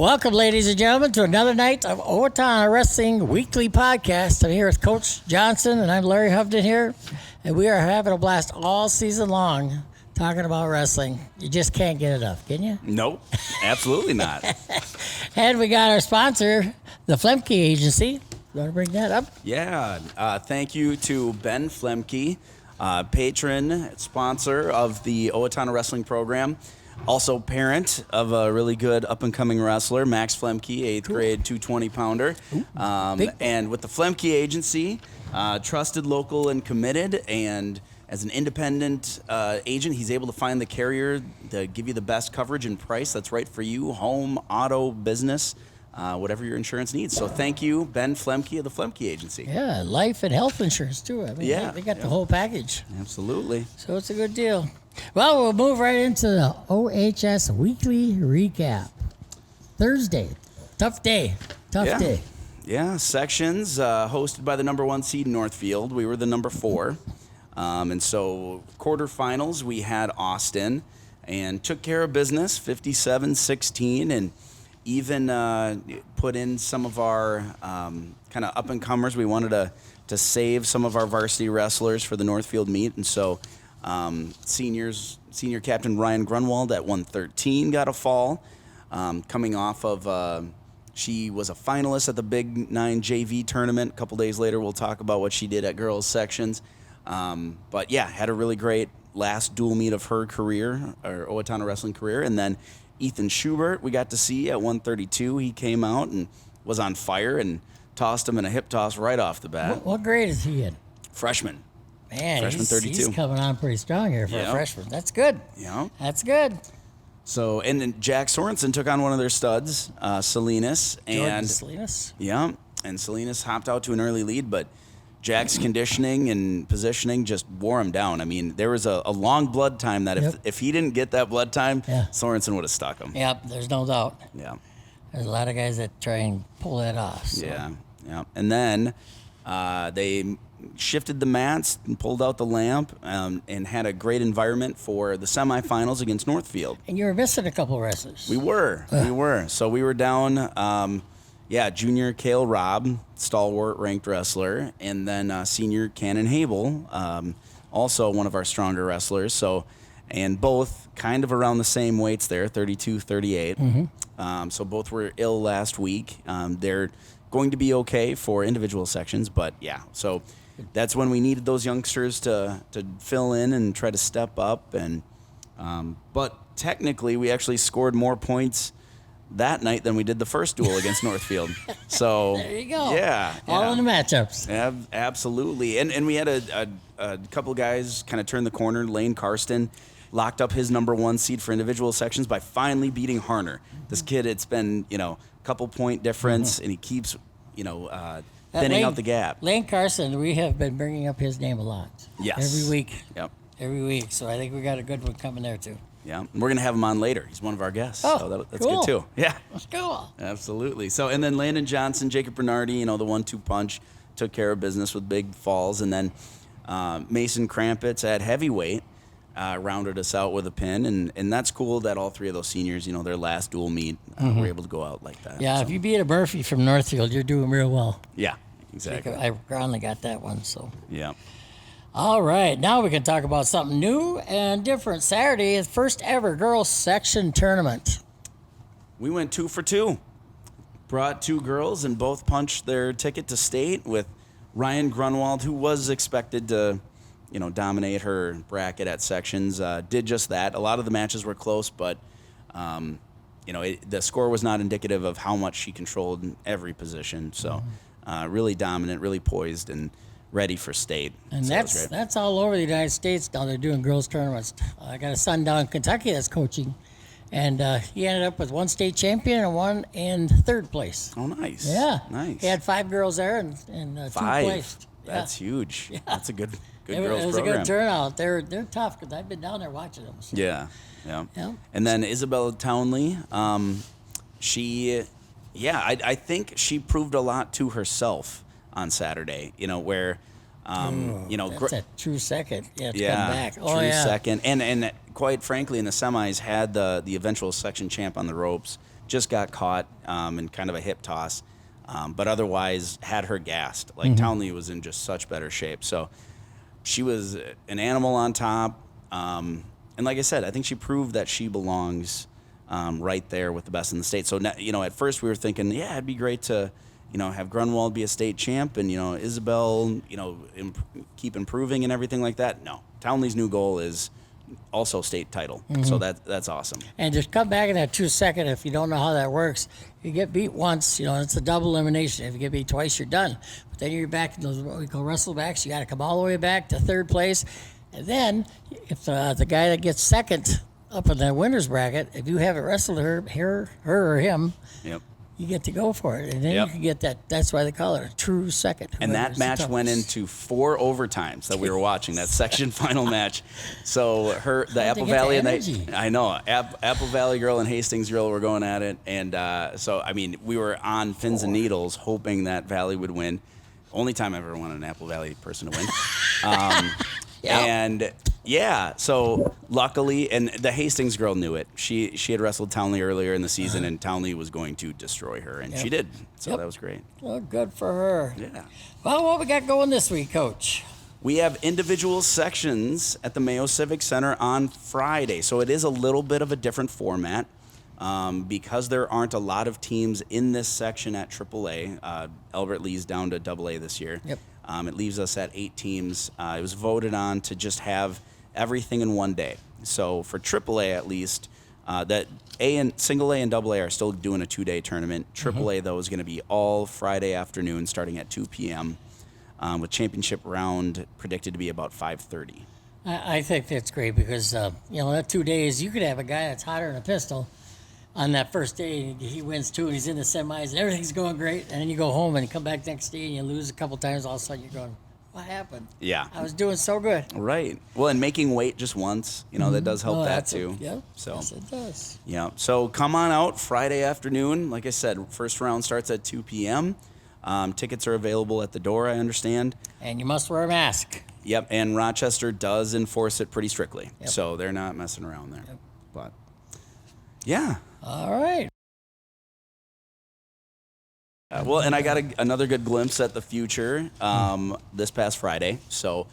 Welcome, ladies and gentlemen, to another night of Owatonna Wrestling Weekly Podcast. I'm here with Coach Johnson, and I'm Larry Hovden here, and we are having a blast all season long talking about wrestling. You just can't get enough, can you? Nope, absolutely not. And we got our sponsor, the Flemke Agency. You want to bring that up? Yeah, thank you to Ben Flemke, patron, sponsor of the Owatonna Wrestling Program. Also parent of a really good up-and-coming wrestler, Max Flemke, 8th grade 220-pounder. And with the Flemke Agency, trusted, local, and committed, and as an independent agent, he's able to find the carrier to give you the best coverage and price that's right for you, home, auto, business, whatever your insurance needs. So thank you, Ben Flemke of the Flemke Agency. Yeah, life and health insurance, too. I mean, they got the whole package. Absolutely. So it's a good deal. Well, we'll move right into the OHS Weekly Recap. Thursday. Tough day. Yeah, sections hosted by the number 1 seed Northfield. We were the number 4. And so quarterfinals, we had Austin and took care of business, 57-16, and even put in some of our kind of up-and-comers. We wanted to save some of our varsity wrestlers for the Northfield meet, and so senior captain Rian Grunwald at 113 got a fall, coming off of she was a finalist at the Big 9 JV tournament. A couple days later, we'll talk about what she did at girls sections. But yeah, had a really great last dual meet of her career, or Owatonna wrestling career. And then Ethan Schubert we got to see at 132. He came out and was on fire and tossed him in a hip toss right off the bat. What grade is he in? Freshman. Man, freshman 32. He's coming on pretty strong here for a freshman. That's good. Yeah. That's good. So, and then Jack Sorenson took on one of their studs, Salinas. Jordan Salinas? Yeah, and Salinas hopped out to an early lead, but Jack's conditioning and positioning just wore him down. I mean, there was a long blood time that if he didn't get that blood time, Sorenson would have stuck him. Yep, there's no doubt. Yeah. There's a lot of guys that try and pull that off. So. Yeah. And then they shifted the mats and pulled out the lamp and had a great environment for the semifinals against Northfield. And you were missing a couple wrestlers. We were. So we were down, junior Cael Robb, stalwart ranked wrestler, and then senior Kanin Hable, also one of our stronger wrestlers. So, and both kind of around the same weights there, 32, 38. Mm-hmm. So both were ill last week. They're going to be okay for individual sections, but yeah, so that's when we needed those youngsters to fill in and try to step up. And but technically, we actually scored more points that night than we did the first duel against Northfield. So there you go. Yeah, all in the matchups. Absolutely. And we had a couple guys kind of turn the corner. Lane Karsten locked up his number 1 seed for individual sections by finally beating Harner. This kid, it's been a couple point difference, and he keeps thinning out the gap. Lane Karsten, we have been bringing up his name a lot. Yes. Every week. Yep. Every week. So I think we got a good one coming there too. Yeah, we're going to have him on later. He's one of our guests. Oh, so that's cool. good too. Yeah. That's cool. Absolutely. So, and then Landen Johnson, Jacob Reinardy, the 1-2 punch, took care of business with big falls. And then Mason Krampitz at heavyweight rounded us out with a pin. And that's cool that all 3 of those seniors, their last dual meet, were able to go out like that. Yeah, so. If you beat a Murphy from Northfield, you're doing real well. Yeah, exactly. I Gronli got that one, so. Yeah. All right, now we can talk about something new and different. Saturday is first ever girls section tournament. We went 2 for 2. Brought 2 girls and both punched their ticket to state with Rian Grunwald, who was expected to, dominate her bracket at sections. Did just that. A lot of the matches were close, but, the score was not indicative of how much she controlled in every position. So really dominant, really poised, and ready for state. And so that's all over the United States now. They're doing girls tournaments. I got a son down in Kentucky that's coaching, and he ended up with 1 state champion and 1 in 3rd place. Oh, nice. Yeah. Nice. He had 5 girls there and 2 placed. That's huge. Yeah. That's a good girls program. It was a good turnout. They're tough because I've been down there watching them. So. Yeah. And then Isabella Townley, I think she proved a lot to herself on Saturday, where, that's a true second. Yeah, to come back. Second. And quite frankly, in the semis, had the eventual section champ on the ropes, just got caught in kind of a hip toss, but otherwise had her gassed. Like Townley was in just such better shape. So she was an animal on top. And like I said, I think she proved that she belongs right there with the best in the state. So, at first we were thinking, yeah, it'd be great to, have Grunwald be a state champ and, Isabel, keep improving and everything like that. No, Townley's new goal is also state title. So that's awesome. And just come back in that 2 second. If you don't know how that works, you get beat once, it's a double elimination. If you get beat twice, you're done. But then you're back in those what we call wrestlebacks. You got to come all the way back to third place. And then if the guy that gets second up in the winner's bracket, if you haven't wrestled her or him, you get to go for it. And then you can get that. That's why they call it a true second. And that match went into 4 overtimes that we were watching, that section final match. So the Apple Valley and Apple Valley girl and Hastings girl were going at it. And we were on pins and needles hoping that Valley would win. Only time I've ever wanted an Apple Valley person to win. And so luckily, and the Hastings girl knew it. She had wrestled Townley earlier in the season, and Townley was going to destroy her, and she did. So that was great. Well, good for her. Yeah. Well, what we got going this week, Coach? We have individual sections at the Mayo Civic Center on Friday, so it is a little bit of a different format. Because there aren't a lot of teams in this section at AAA. Albert Lee's down to AA this year. It leaves us at 8 teams. It was voted on to just have everything in one day. So for AAA at least, that single A and AA are still doing a 2-day tournament. AAA though is going to be all Friday afternoon, starting at 2 p.m. With championship round predicted to be about 5:30. I think that's great because that 2 days you could have a guy that's hotter than a pistol on that first day. He wins 2 and he's in the semis and everything's going great, and then you go home and you come back next day and you lose a couple times. All of a sudden you're going, what happened? Yeah, I was doing so good. Right. Well, and making weight just once, that does help that too. So yes, it does. Yeah. So come on out Friday afternoon. Like I said, first round starts at 2 p.m. Tickets are available at the door, I understand. And you must wear a mask. Yep. And Rochester does enforce it pretty strictly, so they're not messing around there. But yeah. All right. And I got another good glimpse at the future this past Friday. So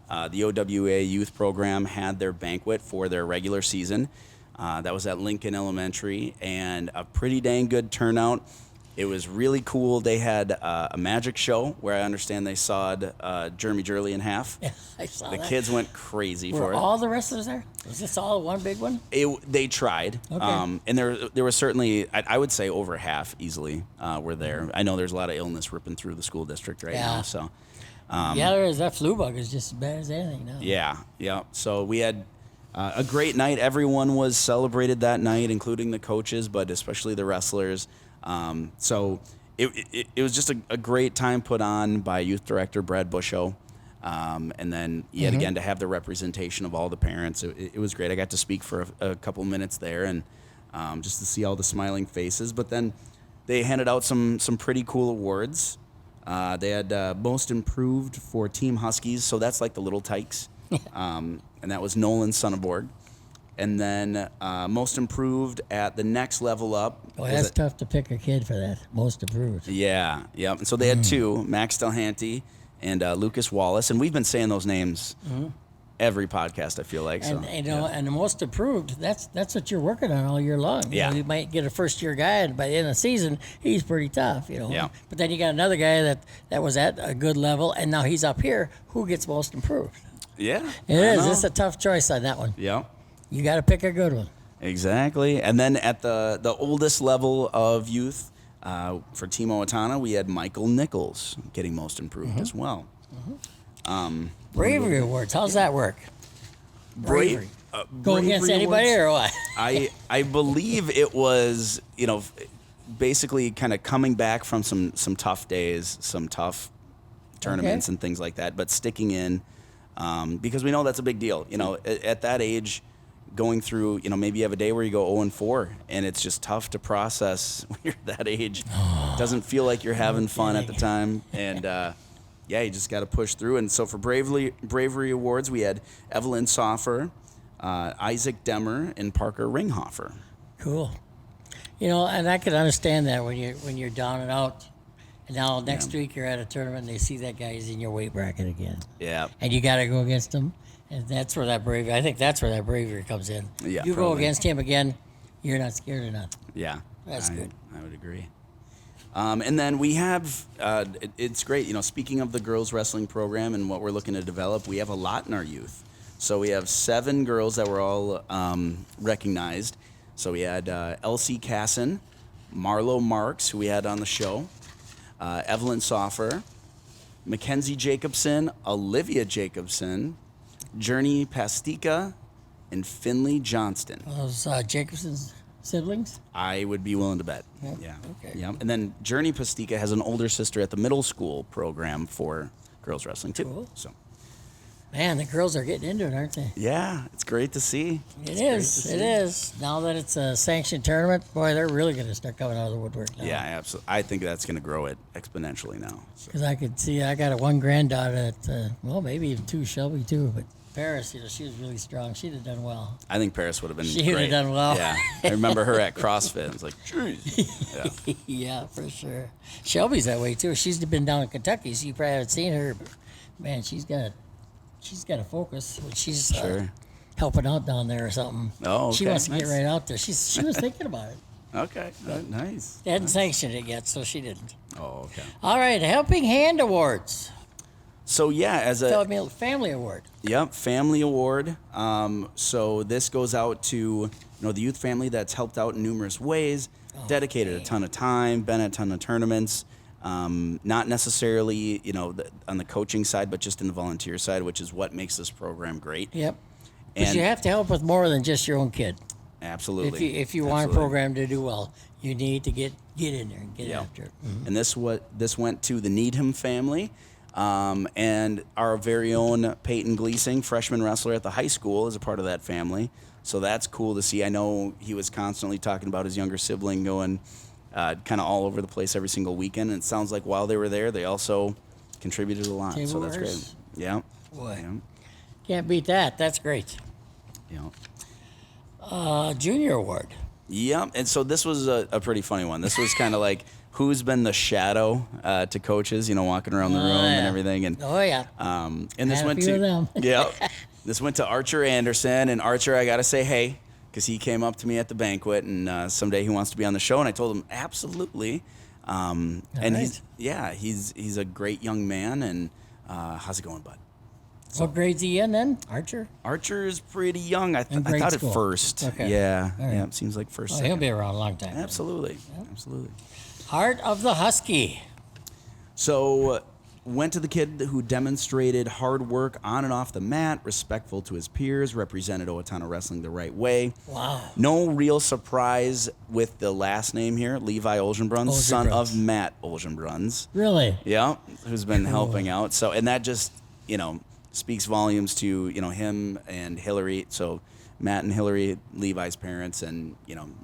the OWA youth program had their banquet for their regular season. That was at Lincoln Elementary, and a pretty dang good turnout. It was really cool. They had a magic show where I understand they sawed Jeremy Jurley in half. Yeah, I saw the that. kids went crazy for it. Were all the wrestlers there? Was this all one big one? They tried. Okay. And there was certainly, I would say over half easily were there. I know there's a lot of illness ripping through the school district right now. So, there is. That flu bug is just as bad as anything now. Yeah. So we had a great night. Everyone was celebrated that night, including the coaches, but especially the wrestlers. So it was just a great time put on by youth director Brad Bushow. And then yet again to have the representation of all the parents. It was great. I got to speak for a couple minutes there and just to see all the smiling faces. But then they handed out some pretty cool awards. They had most improved for Team Huskies, so that's like the Little Tykes. And that was Nolan Sonneborg. And then most improved at the next level up. Well, that's tough to pick a kid for that. Most improved. Yeah. And so they had 2, Max Delhanty and Lucas Wallace. And we've been saying those names every podcast, I feel like. And the most improved, that's what you're working on all year long. You might get a first-year guy, and by the end of the season, he's pretty tough, Yeah. But then you got another guy that was at a good level, and now he's up here. Who gets most improved? Yeah. It is. It's a tough choice on that one. Yeah. You got to pick a good one. Exactly. And then at the oldest level of youth, for Team Owatonna, we had Michael Nichols getting most improved as well. Bravery Awards. How's that work? Bravery. Go against anybody or what? I believe it was, basically kind of coming back from some tough days, some tough tournaments and things like that, but sticking in because we know that's a big deal. At that age, going through, maybe you have a day where you go 0-4, and it's just tough to process when you're that age. It doesn't feel like you're having fun at the time, and you just got to push through. And so for Bravery Awards, we had Evelyn Soffer, Isaac Demmer, and Parker Ringhofer. Cool. And I could understand that when you're down and out, and now next week you're at a tournament and they see that guy is in your weight bracket again. Yeah. And you got to go against him, and that's where that bravery. I think that's where that bravery comes in. Yeah, you probably. go against him again, you're not scared of nothing. Yeah. That's good. I would agree. And then we have, it's great, speaking of the girls wrestling program and what we're looking to develop, we have a lot in our youth. So we have 7 girls that were all recognized. So we had Elsie Casson, Marlo Marks, who we had on the show, Evelyn Soffer, Mackenzie Jacobson, Olivia Jacobson, Journey Pastica, and Finley Johnston. Those Jacobson's siblings? I would be willing to bet. Yep. Yeah. Okay. Yeah. And then Journey Pastica has an older sister at the middle school program for girls wrestling too. Cool. So. Man, the girls are getting into it, aren't they? Yeah, it's great to see. It is. Now that it's a sanctioned tournament, boy, they're really going to start coming out of the woodwork now. Yeah, absolutely. I think that's going to grow it exponentially now. Because I could see, I got one granddaughter that, maybe even 2, Shelby too, but Paris, she was really strong. She'd have done well. I think Paris would have been She great. would have done well. Yeah. I remember her at CrossFit. I was like, jeez. Yeah. Yeah, for sure. Shelby's that way too. She's been down in Kentucky, so you probably haven't seen her. But man, she's got to focus. She's Sure. helping out down there or something. Oh, okay. She wants to Nice. get right out there. She was thinking about it. Okay. Nice. They hadn't sanctioned it yet, so she didn't. Oh, okay. All right, Helping Hand Awards. So, yeah, as a... Family Award. Yep, family award. So this goes out to the youth family that's helped out in numerous ways, dedicated a ton of time, been at a ton of tournaments. Not necessarily on the coaching side, but just in the volunteer side, which is what makes this program great. Yep. Because And you have to help with more than just your own kid. absolutely, If you want a program to do well, you need to get in there and get after it. Mm-hmm. And this went to the Needham family. And our very own Peyton Gleasing, freshman wrestler at the high school, is a part of that family. So that's cool to see. I know he was constantly talking about his younger sibling going kind of all over the place every single weekend. And it sounds like while they were there, they also contributed a lot. Team so that's great. Warriors. Yeah. Boy. Yeah. Can't beat that. That's great. Yeah. Junior Award. Yeah. And so this was a pretty funny one. This was kind of like who's been the shadow to coaches, walking around the room and everything. And and this Had a went few to of them. yeah, this went to Archer Anderson. And Archer, I got to say hey, because he came up to me at the banquet, and someday he wants to be on the show. And I told him absolutely. And right. he's a great young man. And how's it going, bud? What grade's he in then? Archer? Archer is pretty young. I In grade thought school. at first. Okay. Yeah. All right. Yeah. It seems like first. Oh, second. he'll be around a long time. Absolutely. Absolutely. Heart of the Husky. So, went to the kid who demonstrated hard work on and off the mat, respectful to his peers, represented Owatonna wrestling the right way. Wow. No real surprise with the last name here, Levi Olgenbrunn, son of Matt Olgenbrunns. Really? Yeah, who's been helping out. So, and that just, speaks volumes to, him and Hillary. So, Matt and Hillary, Levi's parents, and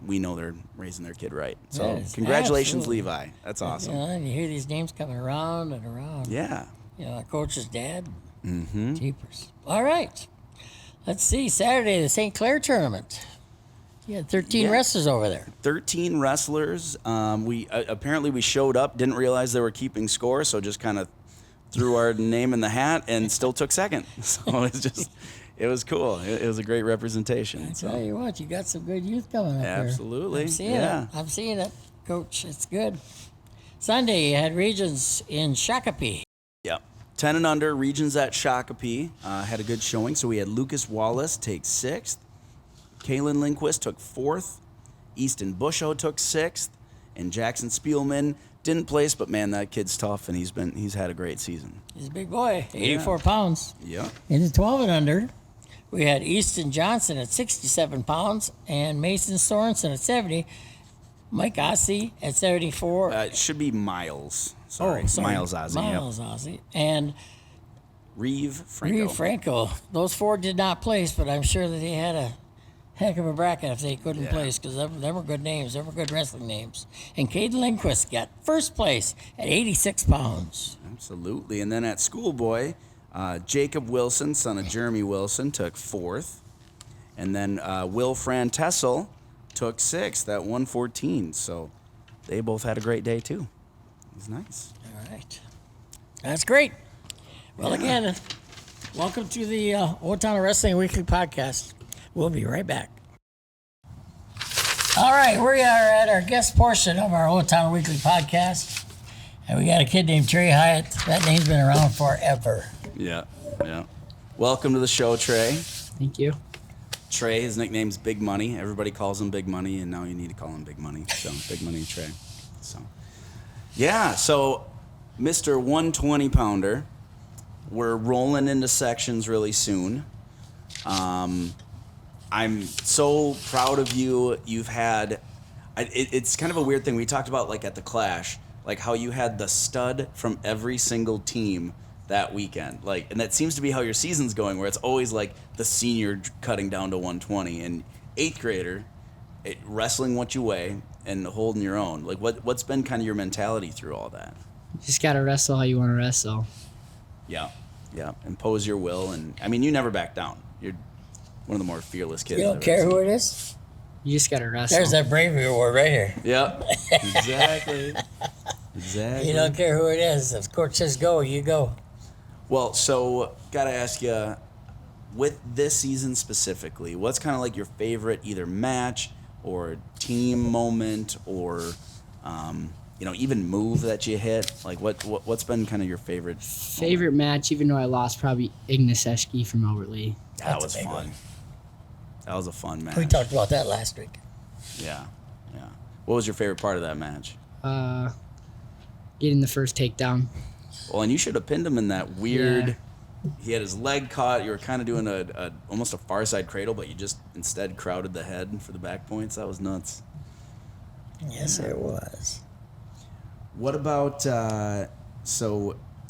we know they're raising their kid right. So Yes, congratulations, absolutely. Levi. That's awesome. And you hear these names coming around and around. Yeah. Our coach's dad. Mm-hmm. Jeepers. All right. Let's see. Saturday, the St. Clair tournament. You had 13 wrestlers over there. 13 wrestlers. We apparently we showed up, didn't realize they were keeping score, so just kind of threw our name in the hat and still took second. So it was cool. It was a great representation. I tell you what, you got some good youth coming up there. Absolutely. I'm seeing it, Coach. It's good. Sunday, you had regions in Shakopee. Yep. 10 and under, regions at Shakopee had a good showing. So we had Lucas Wallace take 6th. Kaylin Lindquist took 4th. Easton Busho took 6th. And Jackson Spielman didn't place, but man, that kid's tough, and he's had a great season. He's a big boy, 84 pounds. Yeah. In the 12 and under, we had Easton Johnson at 67 pounds and Mason Sorenson at 70. Mike Ossie at 74. It should be Miles. Sorry. Miles Ozzie. Miles Ozzie. And Reeve Franco. Reeve Franco. Those 4 did not place, but I'm sure that they had a heck of a bracket if they couldn't place, because them were good names. Them were good wrestling names. And Caden Lindquist got first place at 86 pounds. Absolutely. And then at schoolboy, Jacob Wilson, son of Jeremy Wilson, took 4th. And then Will Frantessel took 6th at 114. So they both had a great day too. It was nice. All right. That's great. Well, again, welcome to the Owatonna Wrestling Weekly Podcast. We'll be right back. All right, we are at our guest portion of our Owatonna Weekly Podcast. And we got a kid named Trey Hiatt. That name's been around forever. Yeah. Welcome to the show, Trey. Thank you. Trey, his nickname's Big Money. Everybody calls him Big Money, and now you need to call him Big Money. So, Big Money Trey. So Mr. 120-pounder, we're rolling into sections really soon. I'm so proud of you. You've had, it's kind of a weird thing. We talked about, like, at the Clash, like how you had the stud from every single team that weekend. Like, and that seems to be how your season's going, where it's always like the senior cutting down to 120 and 8th grader wrestling what you weigh and holding your own. Like, what's been kind of your mentality through all that? You just got to wrestle how you want to wrestle. Yeah. Impose your will. And I mean, you never back down. You're one of the more fearless kids. You don't care who it is? You just got to wrestle. There's that bravery award right here. Yep. Exactly. You don't care who it is. If coach says go, you go. Well, so got to ask you, with this season specifically, what's kind of like your favorite either match or team moment or, even move that you hit? Like, what's been kind of your favorite match, even though I lost, probably Ignis Eschke from Overly. That was fun. That was a fun match. We talked about that last week. Yeah. What was your favorite part of that match? Getting the first takedown. Well, and you should have pinned him in that weird. Yeah. He had his leg caught. You were kind of doing almost a far side cradle, but you just instead crowded the head for the back points. That was nuts. Yes, it was. What about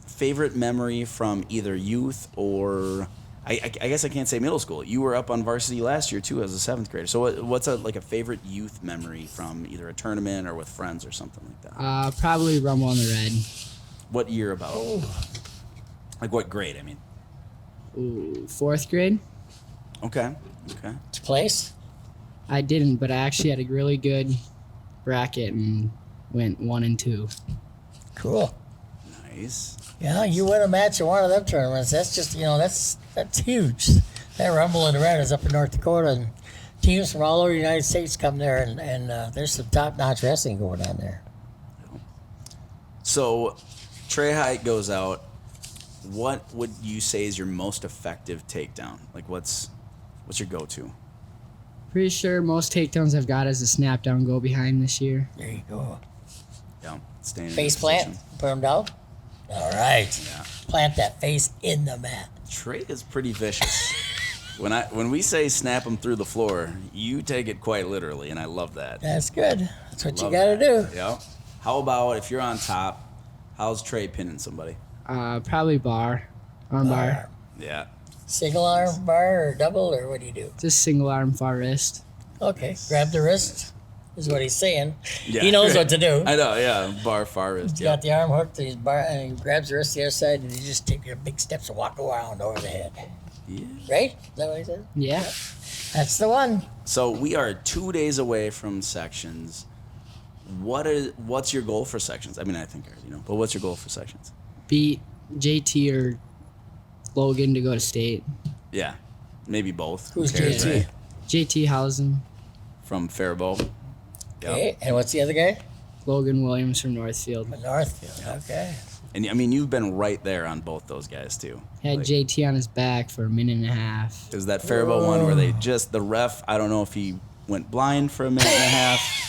favorite memory from either youth or I guess I can't say middle school. You were up on varsity last year too as a 7th grader. So what's a favorite youth memory from either a tournament or with friends or something like that? Probably Rumble on the Red. What year about? Oh. Like what grade? I mean. 4th grade. Okay. Place? I didn't, but I actually had a really good bracket and went 1 and 2. Cool. Nice. Yeah, you win a match in one of them tournaments. That's just, that's huge. That Rumble in the Red is up in North Dakota, and teams from all over the United States come there, and there's some top-notch wrestling going on there. So, Trey Hiatt goes out. What would you say is your most effective takedown? Like, what's your go-to? Pretty sure most takedowns I've got is a snap down go behind this year. There you go. Yeah, staying face plant, put him down. All right. Yeah. Plant that face in the mat. Trey is pretty vicious. When we say snap him through the floor, you take it quite literally, and I love that. That's good. That's what you got to do. Yeah. How about if you're on top? How's Trey pinning somebody? Probably arm bar. Yeah. Single arm bar or double, or what do you do? Just single arm far wrist. Okay. Grab the wrist is what he's saying. Yeah. He knows what to do. I know, yeah. Bar far wrist. He's got the arm hooked to his bar, and he grabs the wrist the other side, and he just takes your big steps and walk around over the head. Yeah. Right? Is that what he said? Yeah. That's the one. So we are 2 days away from sections. What's your goal for sections? I mean, I think I already know, but what's your goal for sections? Beat JT or Logan to go to state. Yeah, maybe both. Who's JT? Right? JT Housen. From Faribault. Okay, yep. And what's the other guy? Logan Williams from Northfield. Northfield, okay. And I mean, you've been right there on both those guys too. Had JT on his back for a minute and a half. It was that Faribault one where the ref, I don't know if he went blind for a minute and a half.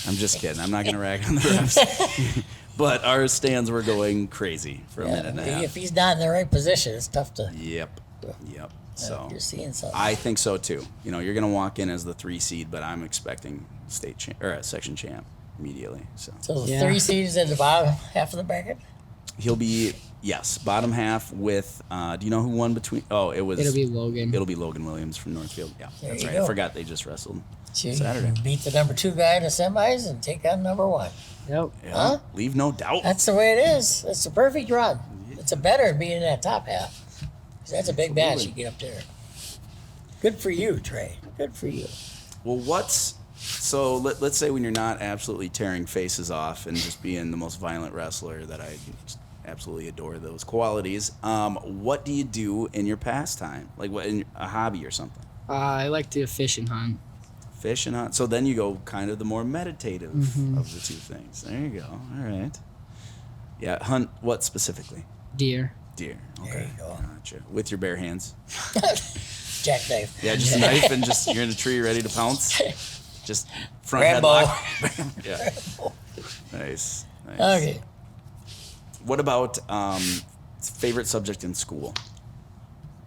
I'm just kidding. I'm not going to rag on the refs. But our stands were going crazy for a minute and a half. If he's not in the right position, it's tough to... Yep. So you're seeing something. I think so too. You're going to walk in as the 3 seed, but I'm expecting section champ immediately. So the 3 seeds in the bottom half of the bracket? He'll be, yes, bottom half with, do you know who won between? Oh, it'll be Logan. It'll be Logan Williams from Northfield. Yeah, that's right. Go. I forgot they just wrestled So Saturday. You beat the number 2 guy in the semis and take on number 1. Yep. Yeah, huh? Leave no doubt. That's the way it is. It's a perfect run. It's a better than being in that top half. That's a big match you get up there. Good for you, Trey. Good for you. Well, what's So let's say when you're not absolutely tearing faces off and just being the most violent wrestler that I just absolutely adore those qualities. What do you do in your pastime? Like what in a hobby or something? I like to fish and hunt. Fish and hunt. So then you go kind of the more meditative of the two things. There you go. All right. Yeah, hunt what specifically? Deer. Deer. Okay. There you go. Gotcha. With your bare hands? Jackknife. Yeah, just a knife and just you're in a tree ready to pounce. Just front Rambo. headlock. Yeah. Nice. Okay. What about favorite subject in school?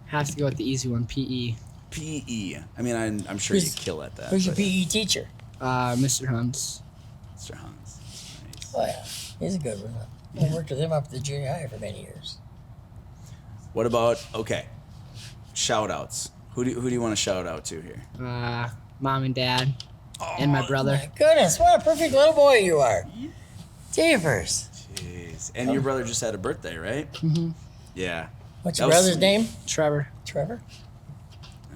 Have to go with the easy one, PE. PE. I mean, I'm sure you kill at that. Who's your but- PE teacher? Mr. Hunts. Mr. Hans. Nice. Oh, yeah. He's a good one. I worked with him up at the junior high for many years. What about, shout outs? Who do you want to shout out to here? Mom and Dad. And my brother. My goodness, what a perfect little boy you are. Jeepers. Jeez. And your brother just had a birthday, right? Mm-hmm. Yeah. What's That your was brother's sweet. name? Trevor. Trevor?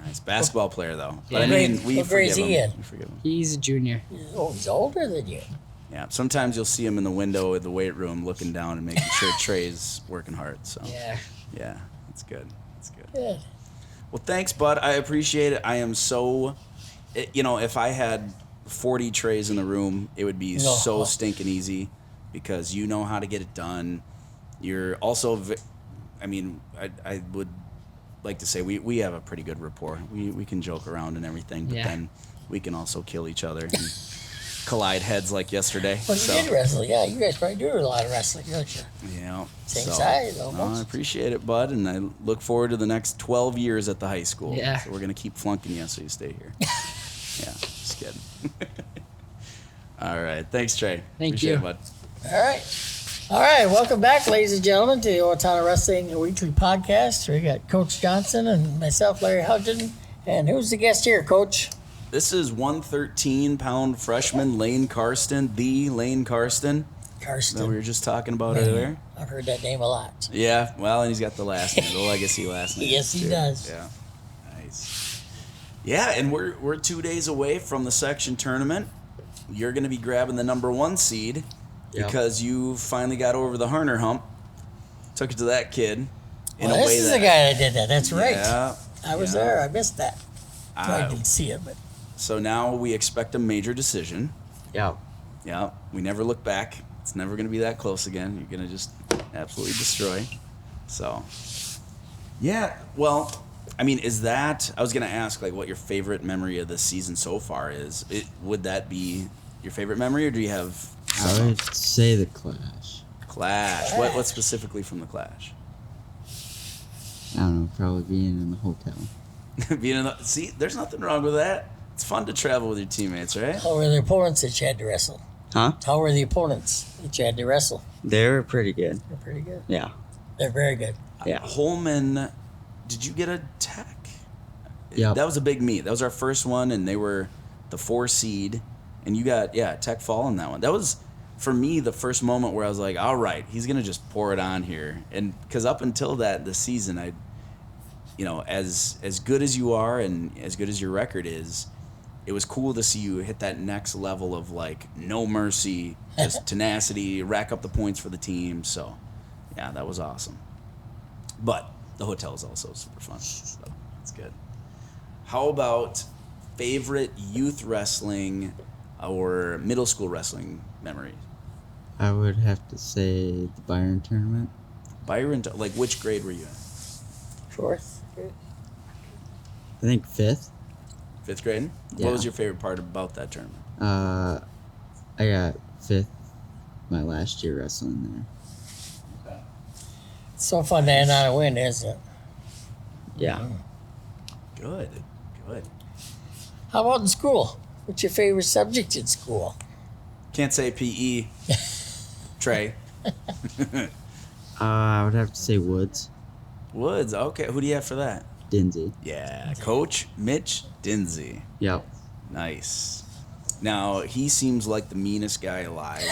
Nice. Basketball player, though. But Yeah. I mean, we What grade forgive is he him. in? We forgive him. He's a junior. Oh, he's older than you. Yeah. Sometimes you'll see him in the window of the weight room looking down and making sure Trey's working hard. So, Yeah. that's good. That's good. Good. Well, thanks, bud. I appreciate it. I am so, if I had 40 trays in the room, it would be No. so stinking easy because you know how to get it done. You're also, I would like to say we have a pretty good rapport. We can joke around and everything, but Yeah. then we can also kill each other and collide heads like yesterday. Well, you did wrestle. Yeah, you guys probably do a lot of wrestling, don't you? Yeah. Same size, No, almost. I appreciate it, bud, and I look forward to the next 12 years at the high school. Yeah. So we're going to keep flunking you so you stay here. Yeah, just kidding. All right. Thanks, Trey. Thank Appreciate you. it, bud. All right. Welcome back, ladies and gentlemen, to the Owatonna Wrestling Weekly Podcast. We got Coach Johnson and myself, Larry Houghton. And who's the guest here, Coach? This is 113-pound freshman Lane Karsten, the Lane Karsten that we Karsten. were just talking about earlier. I've heard that name a lot. Yeah, well, and he's got the last name, the legacy last name. Yes, he too. does. Yeah, nice. Yeah, and we're 2 days away from the section tournament. You're going to be grabbing the number 1 seed because you finally got over the Harner hump. Took it to that kid in Well, a this way is that the guy that did that. That's right. Yeah, I was yeah. there. I missed that. I didn't see it, but So now we expect a major decision. Yeah. Yeah, we never look back. It's never going to be that close again. You're going to just absolutely destroy. So, yeah, well, I mean, is that, I was going to ask, like, what your favorite memory of the season so far is. Would that be your favorite memory, or do you have I would say the Clash. Clash? What specifically from the Clash? I don't know, probably being in the hotel. Being in the, see, there's nothing wrong with that. It's fun to travel with your teammates, right? how were the opponents that you had to wrestle? Huh? How were the opponents that you had to wrestle? They were pretty good. They're pretty good. Yeah. They're very good. Yeah. Holman, did you get a tech? Yep. That was a big meet. That was our first one, and they were the 4 seed. And you got, tech fall in that one. That was, for me, the first moment where I was like, all right, he's going to just pour it on here. And because up until that, the season, as good as you are and as good as your record is, it was cool to see you hit that next level of, like, no mercy, just tenacity, rack up the points for the team. So, yeah, that was awesome. But the hotel is also super fun. So that's good. How about favorite youth wrestling or middle school wrestling memories? I would have to say the Byron tournament. Byron, like, which grade were you in? Fourth. I think 5th. 5th grade? Yeah. What was your favorite part about that tournament? I got 5th my last year wrestling there. It's so fun to end on a win, isn't it? Yeah. Good. How about in school? What's your favorite subject in school? Can't say PE. Trey. I would have to say Woods. Woods. Okay. Who do you have for that? Dinsey. Yeah. Coach Mitch Dinsey. Yep. Nice. Now, he seems like the meanest guy alive.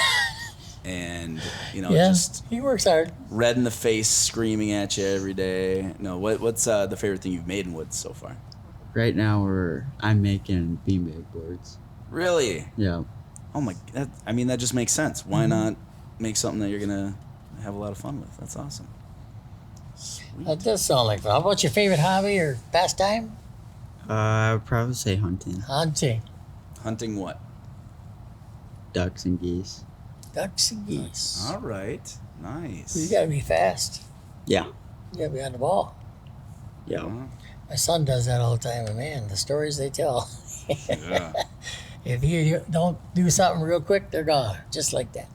And, Yeah, just he works hard. red in the face, screaming at you every day. No, what's the favorite thing you've made in Woods so far? Right now I'm making beanbag boards. Really? Yeah. Oh my! That just makes sense. Why not make something that you're gonna have a lot of fun with? That's awesome. Sweet. That does sound like fun. How about your favorite hobby or pastime? I would probably say hunting. Hunting. Hunting what? Ducks and geese. Ducks and geese. All right. Nice. You got to be fast. Yeah. You got to be on the ball. Yeah. My son does that all the time, and man, the stories they tell. Yeah. If you don't do something real quick, they're gone, just like that.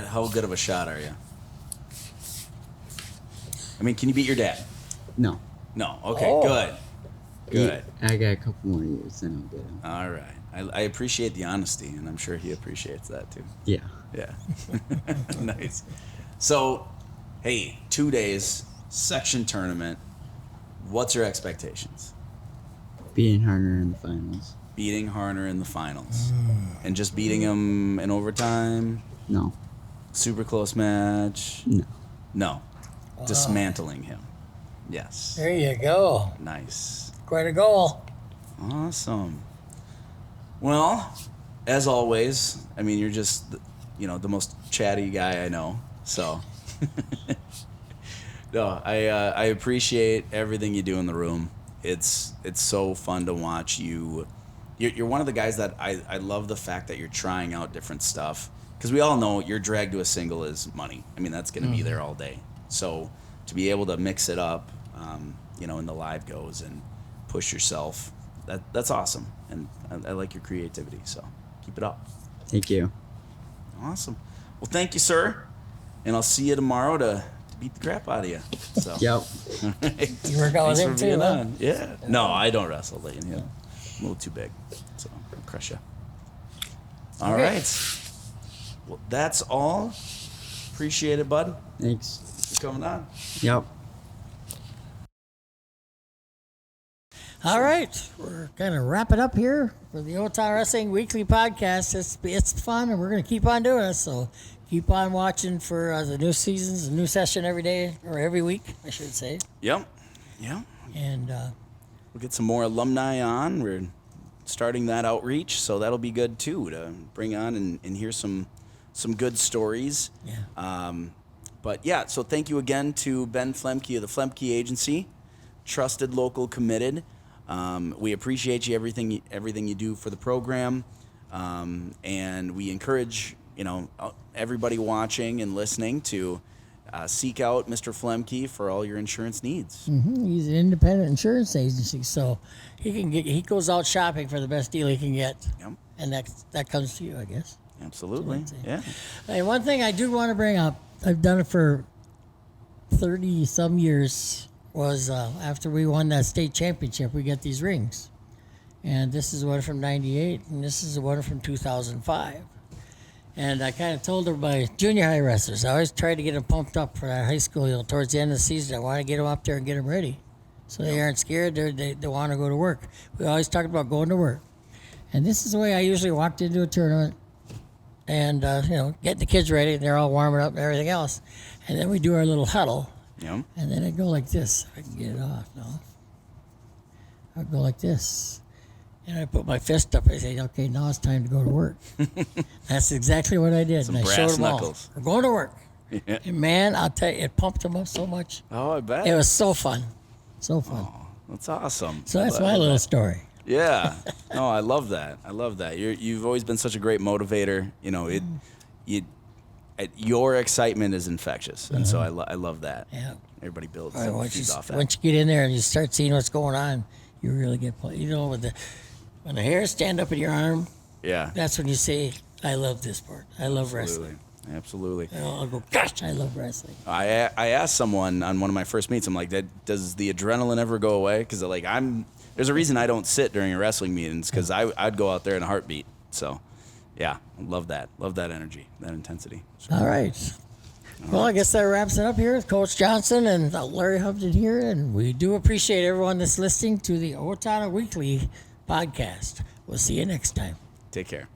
How good of a shot are you? I mean, can you beat your dad? No. No. Okay. Oh. Good. Good. I got a couple more years, then I'll get him. All right. I appreciate the honesty, and I'm sure he appreciates that too. Yeah. Yeah. Nice. So, hey, 2 days, section tournament. What's your expectations? Beating Harner in the finals. Beating Harner in the finals. And just beating him in overtime? No. Super close match? No. No. Dismantling him. Yes. There you go. Nice. Quite a goal. Awesome. Well, as always, I mean, you're just, the most chatty guy I know. So, no, I appreciate everything you do in the room. It's so fun to watch you. You're one of the guys that I love the fact that you're trying out different stuff. Because we all know your drag to a single is money. I mean, that's going to be there all day. So to be able to mix it up, in the live goes and push yourself, that's awesome. And I like your creativity. So keep it up. Thank you. Awesome. Well, thank you, sir. And I'll see you tomorrow to beat the crap out of you. So. Yep. You work out with Thanks him for too, being huh? on. Yeah. No, I don't wrestle. I'm a little too big, so I'll crush you. All Okay. right. Well, that's all. Appreciate it, bud. Thanks. Thanks for coming on. Yep. All right, we're gonna wrap it up here for the Owatonna Wrestling Weekly Podcast. It's fun, and we're gonna keep on doing it. So keep on watching for the new seasons, a new session every day or every week, I should say. Yep. And We'll get some more alumni on. We're starting that outreach, so that'll be good too to bring on and hear some good stories. yeah, But yeah, so thank you again to Ben Flemke of the Flemke Agency, trusted, local, committed. We appreciate you everything you do for the program, and we encourage everybody watching and listening to seek out Mr. Flemke for all your insurance needs. he's an independent insurance agency, so he goes out shopping for the best deal he can get, Yep, and that comes to you, I guess. absolutely. Yeah. Hey, one thing I do want to bring up, I've done it for 30 some years. Was after we won that state championship, we get these rings. And this is one from 98, and this is one from 2005. And I kind of told my junior high wrestlers, I always tried to get them pumped up for that high school, towards the end of the season. I want to get them up there and get them ready. So they aren't scared, they want to go to work. We always talked about going to work. And this is the way I usually walked into a tournament and, getting the kids ready, and they're all warming up and everything else. And then we do our little huddle. Yep. And then I go like this. I can get it off now. I go like this. And I put my fist up. I say, okay, now it's time to go to work. That's exactly what I did. Some and I brass showed them knuckles. all. We're going to work. Yeah. And man, I'll tell you, it pumped them up so much. Oh, I bet. It was so fun. So fun. Oh, that's awesome. So that's I my love little that. story. Yeah. No, I love that. You've always been such a great motivator. Your excitement is infectious, and so I love that. Yeah. Everybody builds All right, feeds off that. once you get in there and you start seeing what's going on, you really get, when the hairs stand up in your arm, Yeah. that's when you say, I love this sport. I love wrestling. Absolutely. I'll go, gosh, I love wrestling. I asked someone on one of my first meets, I'm like, does the adrenaline ever go away? Because there's a reason I don't sit during a wrestling meetings, because I'd go out there in a heartbeat. So, yeah, love that energy, that intensity. All right. Well, I guess that wraps it up here with Coach Johnson and Larry Hubden here, and we do appreciate everyone that's listening to the Owatonna Weekly Podcast. We'll see you next time. Take care.